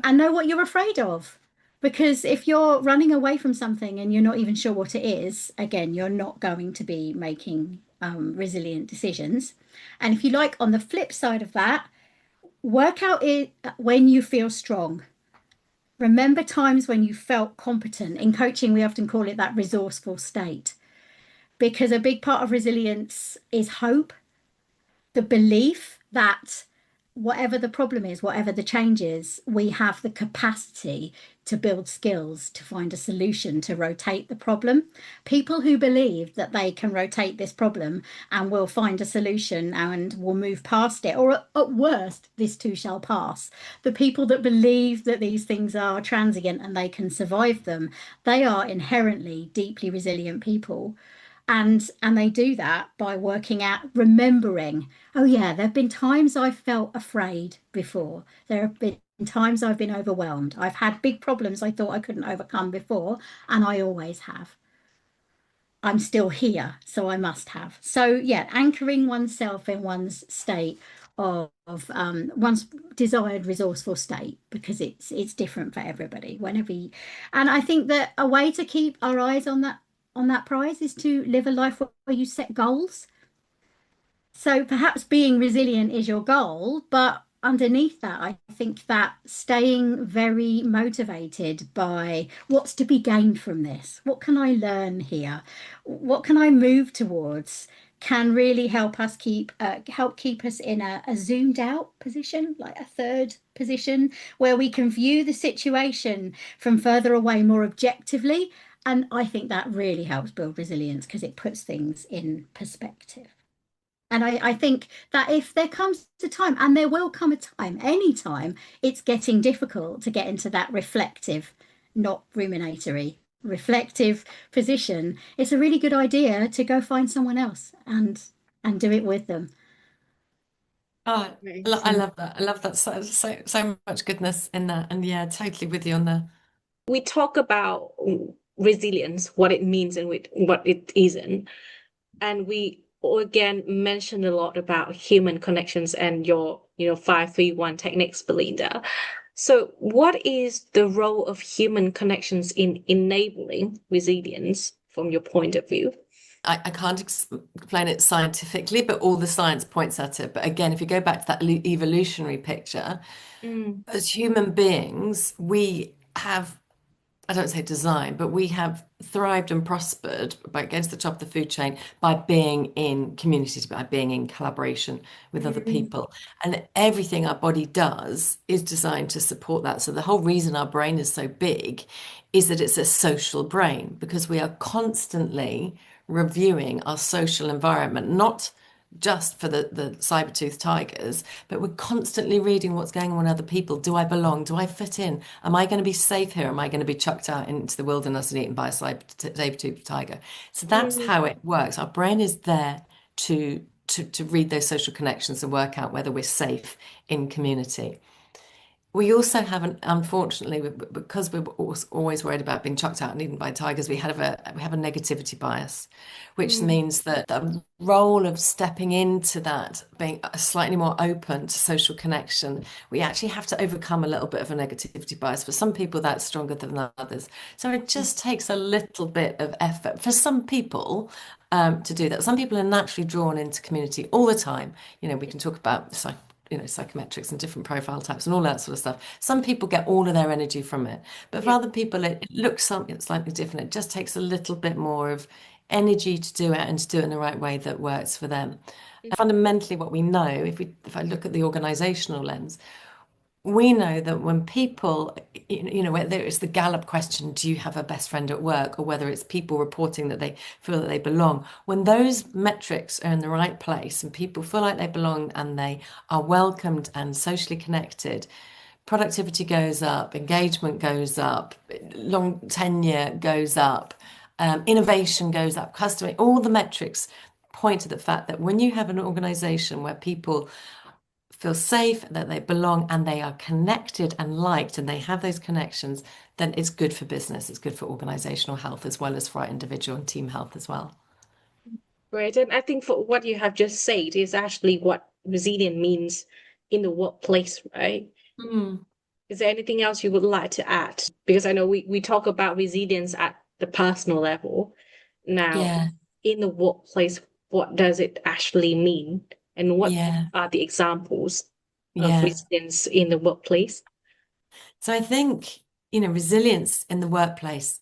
And know what you're afraid of. Because if you're running away from something and you're not even sure what it is, again, you're not going to be making resilient decisions. And if you like, on the flip side of that, work out it when you feel strong. Remember times when you felt competent. In coaching, we often call it that resourceful state, because a big part of resilience is hope, the belief that whatever the problem is, whatever the change is, we have the capacity to build skills, to find a solution, to rotate the problem. People who believe that they can rotate this problem and will find a solution and will move past it, or at worst, this too shall pass. The people that believe that these things are transient and they can survive them, they are inherently deeply resilient people. And they do that by working at remembering, oh yeah, there have been times I've felt afraid before. There have been times I've been overwhelmed. I've had big problems I thought I couldn't overcome before, and I always have. I'm still here, so I must have. So yeah, anchoring oneself in one's state of one's desired resourceful state, because it's different for everybody. And I think that a way to keep our eyes on that prize is to live a life where you set goals. So perhaps being resilient is your goal, but underneath that, I think that staying very motivated by what's to be gained from this, what can I learn here, what can I move towards, can really help us keep us in a zoomed out position, like a third position, where we can view the situation from further away more objectively. And I think that really helps build resilience, because it puts things in perspective. And I think that if there comes a time, and there will come a time, any time, it's getting difficult to get into that reflective, not ruminatory, reflective position, it's a really good idea to go find someone else and do it with them. Oh, I love that. I love that. So much goodness in that. And yeah, totally with you on that. We talk about resilience, what it means and what it isn't. And we again mentioned a lot about human connections and your 531 techniques, Belinda. So, what is the role of human connections in enabling resilience from your point of view? I can't explain it scientifically, but all the science points at it. But again, if you go back to that evolutionary picture, Mm, as human beings, we have, I don't say design, but we have thrived and prospered by against the top of the food chain by being in communities, by being in collaboration with other mm, people. And everything our body does is designed to support that. So the whole reason our brain is so big is that it's a social brain because we are constantly reviewing our social environment, not just for the saber-toothed tigers, but we're constantly reading what's going on with other people. Do I belong? Do I fit in? Am I going to be safe here? Am I going to be chucked out into the wilderness and eaten by a saber-toothed tiger? So that's mm, how it works. Our brain is there to read those social connections and work out whether we're safe in community. We also have unfortunately, because we're always worried about being chucked out and eaten by tigers, we have a negativity bias, which mm, means that the role of stepping into that, being slightly more open to social connection, we actually have to overcome a little bit of a negativity bias. For some people, that's stronger than others. So it just takes a little bit of effort for some people to do that. Some people are naturally drawn into community all the time. We can talk about psychometrics and different profile types and all that sort of stuff. Some people get all of their energy from it, but for yeah. other people, it looks something slightly different. It just takes a little bit more of energy to do it and to do it in the right way that works for them. And fundamentally, what we know, if I look at the organizational lens, we know that when people, whether it's the Gallup question, do you have a best friend at work, or whether it's people reporting that they feel that they belong, when those metrics are in the right place and people feel like they belong and they are welcomed and socially connected, productivity goes up, engagement goes up, long tenure goes up, innovation goes up, customer, all the metrics point to the fact that when you have an organization where people feel safe, that they belong, and they are connected and liked, and they have those connections, then it's good for business. It's good for organizational health as well as for our individual and team health as well. Right. And I think for what you have just said is actually what resilient means in the workplace, right? Mm. Is there anything else you would like to add? Because I know we talk about resilience at the personal level. Now, Yeah, in the workplace, what does it actually mean? And what yeah, are the examples of yeah. resilience in the workplace? So I think, resilience in the workplace,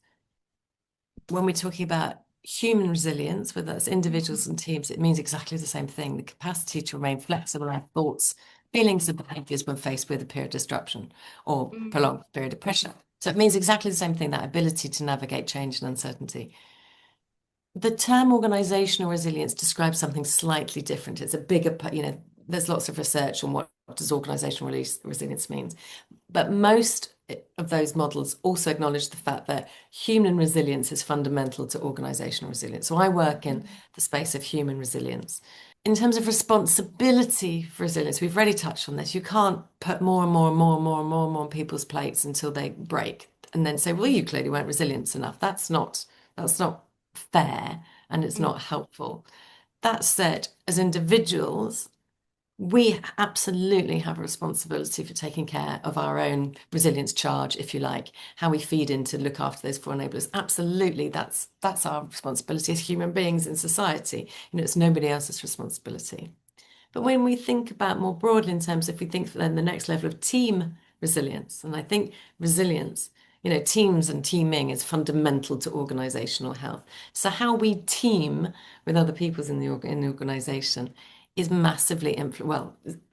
when we're talking about human resilience, whether that's individuals and teams, it means exactly the same thing. The capacity to remain flexible in our thoughts, feelings, and behaviors when faced with a period of disruption or Mm, prolonged period of pressure. So it means exactly the same thing, that ability to navigate change and uncertainty. The term organizational resilience describes something slightly different. It's a bigger, there's lots of research on what does organizational resilience means. But most of those models also acknowledge the fact that human resilience is fundamental to organizational resilience. So I work in the space of human resilience. In terms of responsibility for resilience, we've already touched on this. You can't put more and more and more and more and more and more on people's plates until they break and then say, well, you clearly weren't resilient enough. That's not fair, and it's mm, not helpful. That said, as individuals, we absolutely have a responsibility for taking care of our own resilience charge, if you like, how we feed in to look after those four enablers. Absolutely, that's our responsibility as human beings in society. It's nobody else's responsibility. But when we think about more broadly in terms, if we think then the next level of team resilience, and I think resilience, teams and teaming is fundamental to organizational health. So how we team with other people in the organization is massively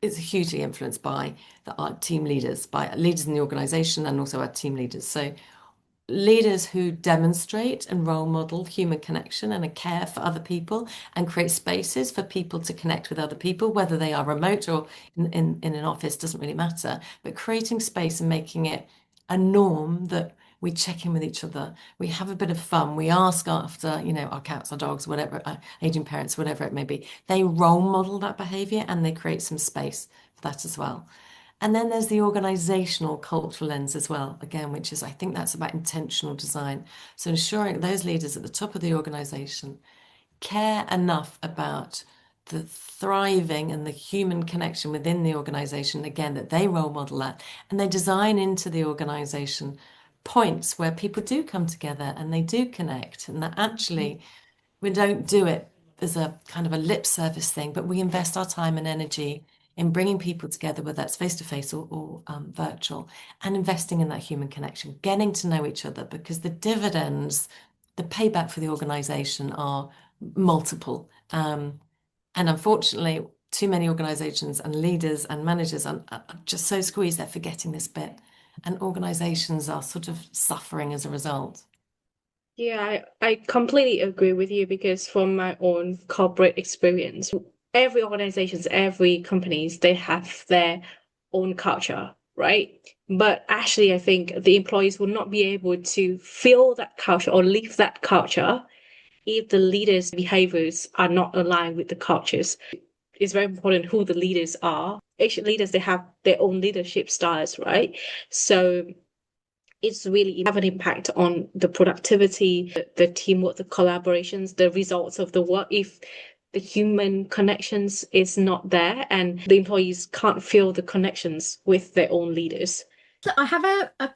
it's hugely influenced by our team leaders, by leaders in the organization and also our team leaders. So leaders who demonstrate and role model human connection and a care for other people and create spaces for people to connect with other people, whether they are remote or in an office, doesn't really matter, but creating space and making it a norm that we check in with each other, we have a bit of fun, we ask after, our cats, our dogs, whatever, aging parents, whatever it may be. They role model that behavior and they create some space for that as well. And then there's the organizational cultural lens as well, again, which is, I think that's about intentional design. So ensuring those leaders at the top of the organization care enough about the thriving and the human connection within the organization, again, that they role model that, and they design into the organization points where people do come together and they do connect, and that actually we don't do it as a kind of a lip service thing, but we invest our time and energy in bringing people together, whether that's face to face or virtual, and investing in that human connection, getting to know each other, because the dividends, the payback for the organization are multiple. And unfortunately, too many organizations and leaders and managers are just so squeezed, they're forgetting this bit. And organizations are sort of suffering as a result. Yeah, I completely agree with you because from my own corporate experience, every organizations, every companies, they have their own culture, right? But actually, I think the employees will not be able to feel that culture or live that culture if the leaders' behaviors are not aligned with the cultures. It's very important who the leaders are. Each leaders, they have their own leadership styles, right? So it's really have an impact on the productivity, the teamwork, the collaborations, the results of the work. If the human connections is not there and the employees can't feel the connections with their own leaders. So I have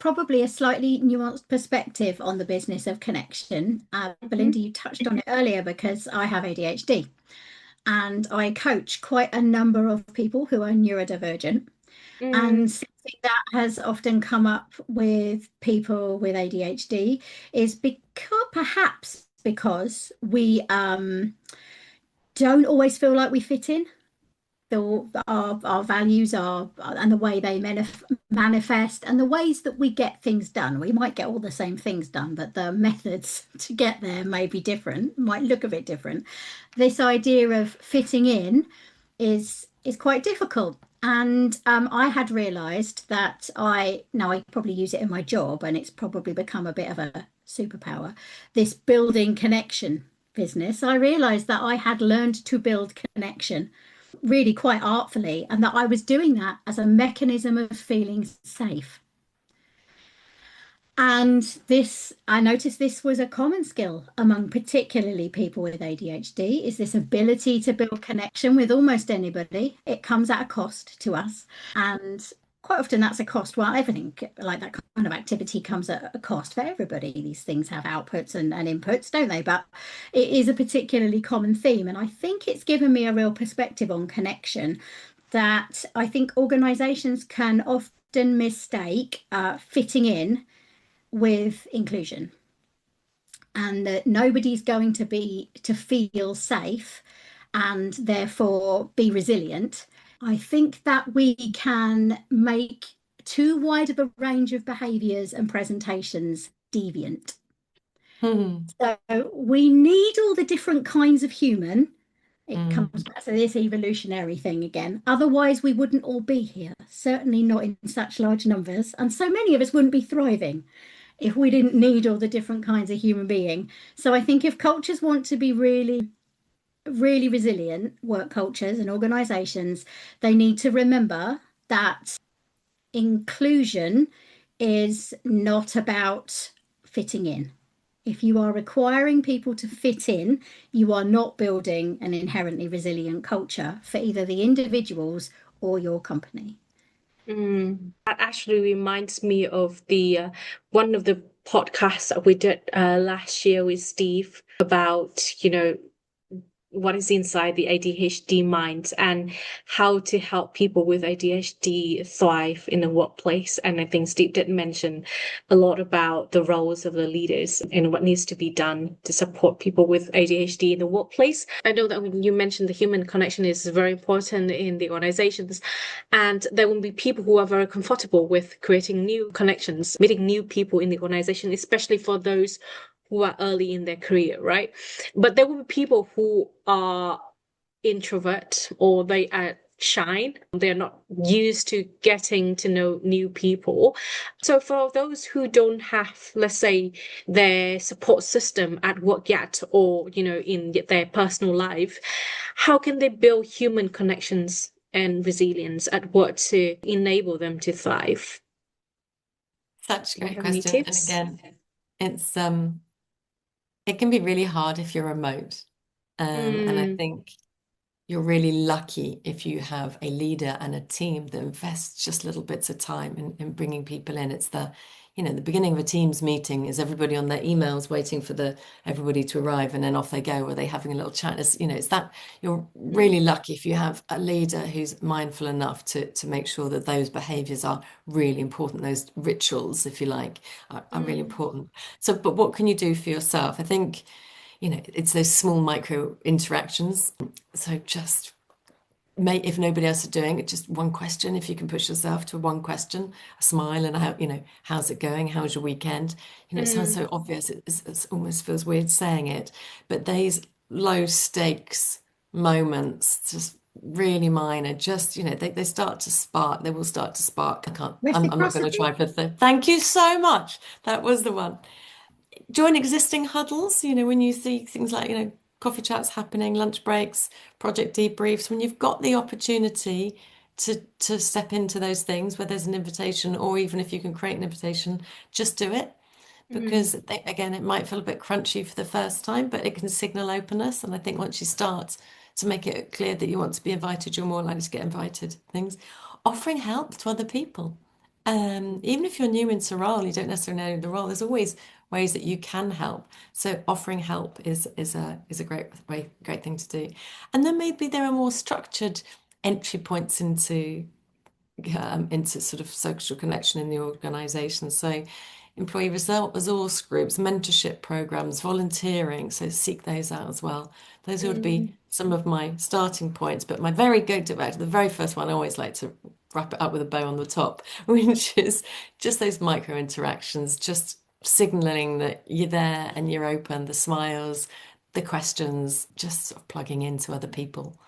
probably a slightly nuanced perspective on the business of connection. Belinda, you touched on it earlier because I have ADHD and I coach quite a number of people who are neurodivergent. And something that has often come up with people with ADHD is because we don't always feel like we fit in. Our values are and the way they manifest and the ways that we get things done. We might get all the same things done, but the methods to get there may be different, might look a bit different. This idea of fitting in is quite difficult. And I had realised that I probably use it in my job, and it's probably become a bit of a superpower. This building connection business, I realised that I had learned to build connection really quite artfully, and that I was doing that as a mechanism of feeling safe. And this, I noticed this was a common skill among particularly people with ADHD, is this ability to build connection with almost anybody. It comes at a cost to us. And quite often that's a cost. Well, everything like that kind of activity comes at a cost for everybody. These things have outputs and inputs, don't they? But it is a particularly common theme. And I think it's given me a real perspective on connection that I think organizations can often mistake fitting in with inclusion, and that nobody's going to feel safe and therefore be resilient. I think that we can make too wide of a range of behaviours and presentations deviant. So we need all the different kinds of human. It comes back to this evolutionary thing again. Otherwise, we wouldn't all be here, certainly not in such large numbers. And so many of us wouldn't be thriving if we didn't need all the different kinds of human being. So I think if cultures want to be really, really resilient, work cultures and organizations, they need to remember that inclusion is not about fitting in. If you are requiring people to fit in, you are not building an inherently resilient culture for either the individuals or your company. That actually reminds me of the one of the podcasts that we did last year with Steve about, what is inside the ADHD mind and how to help people with ADHD thrive in the workplace. And I think Steve did mention a lot about the roles of the leaders and what needs to be done to support people with ADHD in the workplace. I know that when you mentioned the human connection is very important in the organizations, and there will be people who are very comfortable with creating new connections, meeting new people in the organization, especially for those who are early in their career, right? But there will be people who are introvert or they are shy. They're not used to getting to know new people. So for those who don't have, let's say, their support system at work yet, or, in their personal life, how can they build human connections and resilience at work to enable them to thrive? Such a Do you great have any question. And tips? again, it's it can be really hard if you're remote. And I think you're really lucky if you have a leader and a team that invests just little bits of time in bringing people in. It's the beginning of a Teams meeting is everybody on their emails waiting for everybody to arrive, and then off they go, or they having a little chat. It's that you're really lucky if you have a leader who's mindful enough to make sure that those behaviors are really important. Those rituals, if you like, are really important. So, but what can you do for yourself? I think, it's those small micro interactions. So just if nobody else is doing it, just one question. If you can push yourself to one question, a smile, and how's it going? How's your weekend? It sounds so obvious. It almost feels weird saying it, but these low stakes moments, just really minor, just they start to spark. They will start to spark. I'm not going to try for the. Thank you so much. That was the one. Join existing huddles, when you see things like, coffee chats happening, lunch breaks, project debriefs, when you've got the opportunity to step into those things where there's an invitation, or even if you can create an invitation, just do it. Because again, it might feel a bit crunchy for the first time, but it can signal openness. And I think once you start to make it clear that you want to be invited, you're more likely to get invited. Things, offering help to other people. Even if you're new into role, you don't necessarily know the role, there's always ways that you can help. So offering help is a great thing to do. And then maybe there are more structured entry points into sort of social connection in the organization. So employee resource groups, mentorship programs, volunteering. So seek those out as well. Those would be some of my starting points. But my very back to the very first one, I always like to wrap it up with a bow on the top, which is just those micro interactions, just signaling that you're there and you're open, the smiles, the questions, just sort of plugging into other people.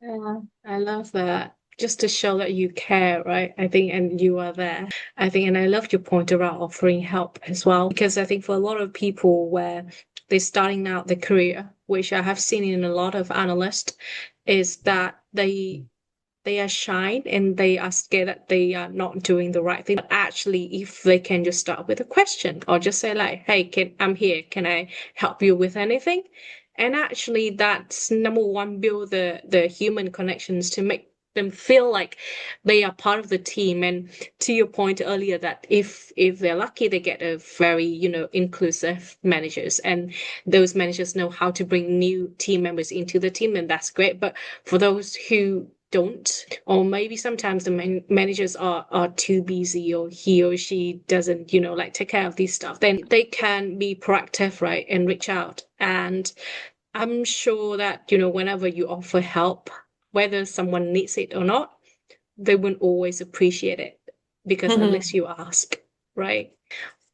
Yeah, I love that. Just to show that you care, right? I think, and you are there. I think, and I loved your point around offering help as well, because I think for a lot of people where they're starting out their career, which I have seen in a lot of analysts, is that they are shy and they are scared that they are not doing the right thing. But actually, if they can just start with a question or just say like, "Hey, I'm here. Can I help you with anything?" And actually, that's number one, build the human connections to make them feel like they are part of the team. And to your point earlier, that if they're lucky, they get a very inclusive managers, and those managers know how to bring new team members into the team, and that's great. But for those who don't, or maybe sometimes the managers are too busy, or he or she doesn't like take care of these stuff, then they can be proactive, right, and reach out. And I'm sure that whenever you offer help, whether someone needs it or not, they won't always appreciate it, because at least you ask, right?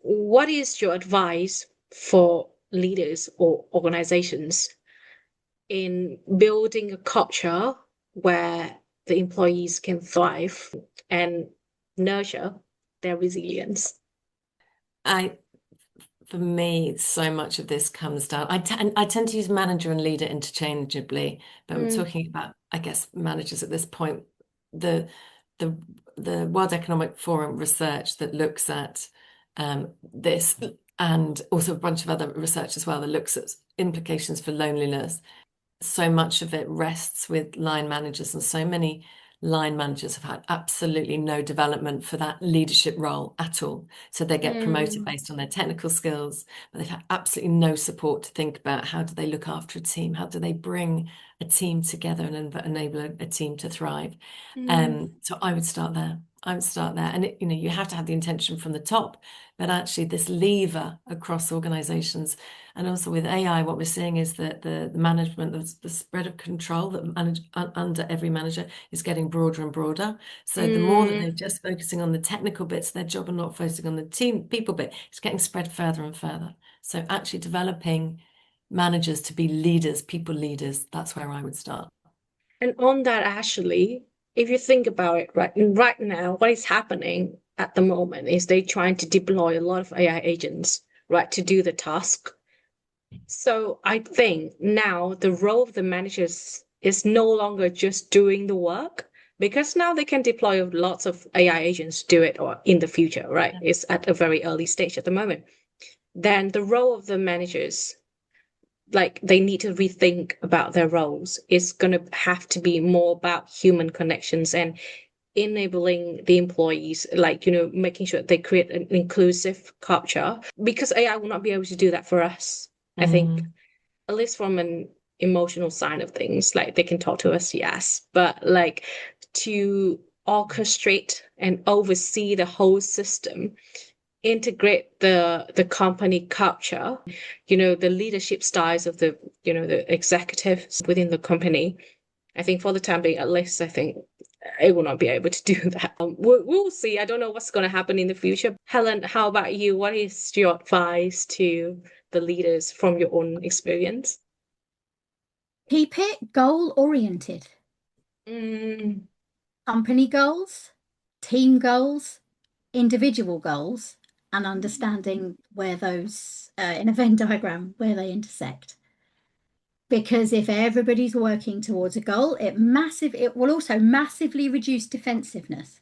What is your advice for leaders or organizations in building a culture where the employees can thrive and nurture their resilience? For me, so much of this comes down. I tend to use manager and leader interchangeably, but I'm talking about, I guess, managers at this point. The the the World Economic Forum research that looks at this, and also a bunch of other research as well that looks at implications for loneliness. So much of it rests with line managers, and so many line managers have had absolutely no development for that leadership role at all. So they get promoted based on their technical skills, but they've had absolutely no support to think about how do they look after a team? How do they bring a team together and enable a team to thrive? So I would start there. And you have to have the intention from the top, but actually this lever across organizations. And also with AI, what we're seeing is that the management, the spread of control that under every manager is getting broader and broader. So the more that they're just focusing on the technical bits of their job and not focusing on the people bit, it's getting spread further and further. So actually developing managers to be leaders, people leaders, that's where I would start. And on that, actually, if you think about it, right now, what is happening at the moment is they're trying to deploy a lot of AI agents, right, to do the task. So I think now the role of the managers is no longer just doing the work, because now they can deploy lots of AI agents to do it, or in the future, right? It's at a very early stage at the moment. Then the role of the managers like they need to rethink about their roles. It's going to have to be more about human connections and enabling the employees, like, making sure they create an inclusive culture, because AI will not be able to do that for us. I think, at least from an emotional side of things, like they can talk to us, yes, but like to orchestrate and oversee the whole system, integrate the company culture, the leadership styles of the executives within the company. I think for the time being, at least, I think it will not be able to do that. We'll see. I don't know what's going to happen in the future. Helen, how about you? What is your advice to the leaders from your own experience? Keep it goal oriented. Mm, Company goals, team goals, individual goals, and understanding where those, in a Venn diagram, where they intersect. Because if everybody's working towards a goal, it will also massively reduce defensiveness.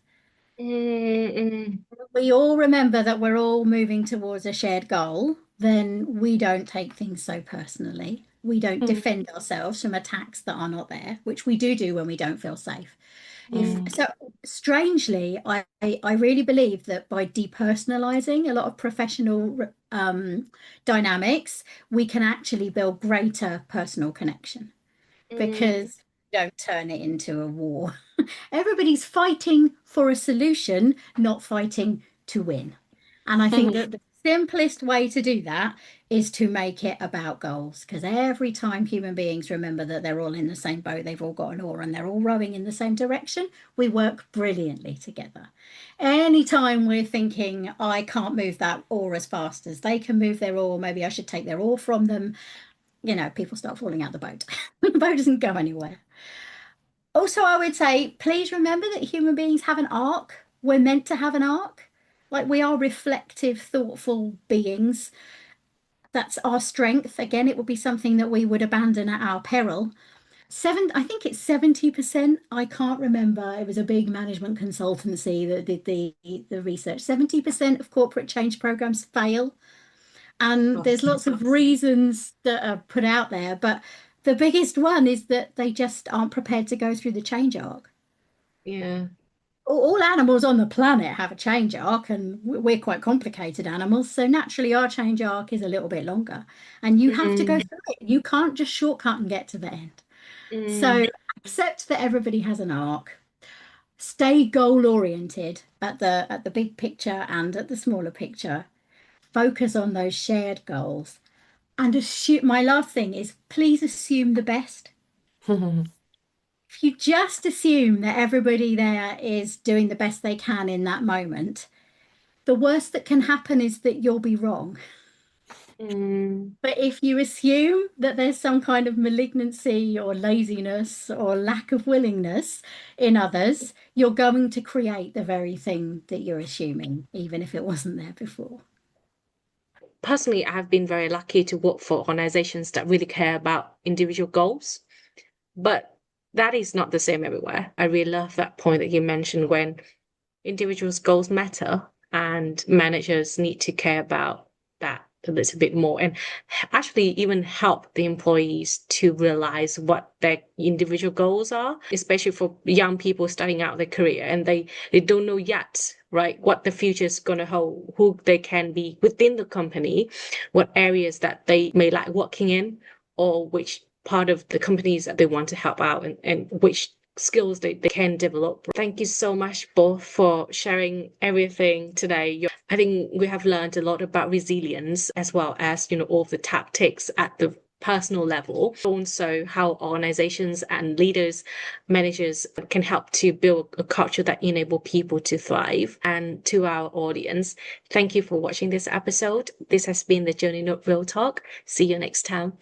mm, We all remember that we're all moving towards a shared goal, then we don't take things so personally. We don't mm, defend ourselves from attacks that are not there, which we do when we don't feel safe. If mm, so, strangely, I really believe that by depersonalizing a lot of professional dynamics, we can actually build greater personal connection mm, because we don't turn it into a war. Everybody's fighting for a solution, not fighting to win. And I think mm, that the simplest way to do that is to make it about goals. Because every time human beings remember that they're all in the same boat, they've all got an oar and they're all rowing in the same direction, we work brilliantly together. Anytime we're thinking, I can't move that oar as fast as they can move their oar, maybe I should take their oar from them, people start falling out the boat. The boat doesn't go anywhere. Also, I would say, please remember that human beings have an arc. We're meant to have an arc. Like we are reflective, thoughtful beings. That's our strength. Again, it would be something that we would abandon at our peril. I think it's 70%. I can't remember. It was a big management consultancy that did the research. 70% of corporate change programs fail. And there's gosh, lots of reasons that are put out there, but the biggest one is that they just aren't prepared to go through the change arc. yeah. All animals on the planet have a change arc, and we're quite complicated animals. So naturally, our change arc is a little bit longer, and you have to go Mm, through it. You can't just shortcut and get to the end. mm, So accept that everybody has an arc. Stay goal oriented at the big picture and at the smaller picture. Focus on those shared goals, and assume. My last thing is please assume the best. If you just assume that everybody there is doing the best they can in that moment, the worst that can happen is that you'll be wrong. mm. But if you assume that there's some kind of malignancy or laziness or lack of willingness in others, you're going to create the very thing that you're assuming, even if it wasn't there before. Personally, I've been very lucky to work for organizations that really care about individual goals, but that is not the same everywhere. I really love that point that you mentioned when individuals' goals matter and managers need to care about that a little bit more and actually even help the employees to realize what their individual goals are, especially for young people starting out their career and they don't know yet, right, what the future is going to hold, who they can be within the company, what areas that they may like working in, or which part of the companies that they want to help out and which skills they can develop. Thank you so much both for sharing everything today. I think we have learned a lot about resilience as well as, all the tactics at the personal level. Also how organizations and leaders, managers can help to build a culture that enable people to thrive. And to our audience, thank you for watching this episode. This has been the Journey Note Real Talk. See you next time.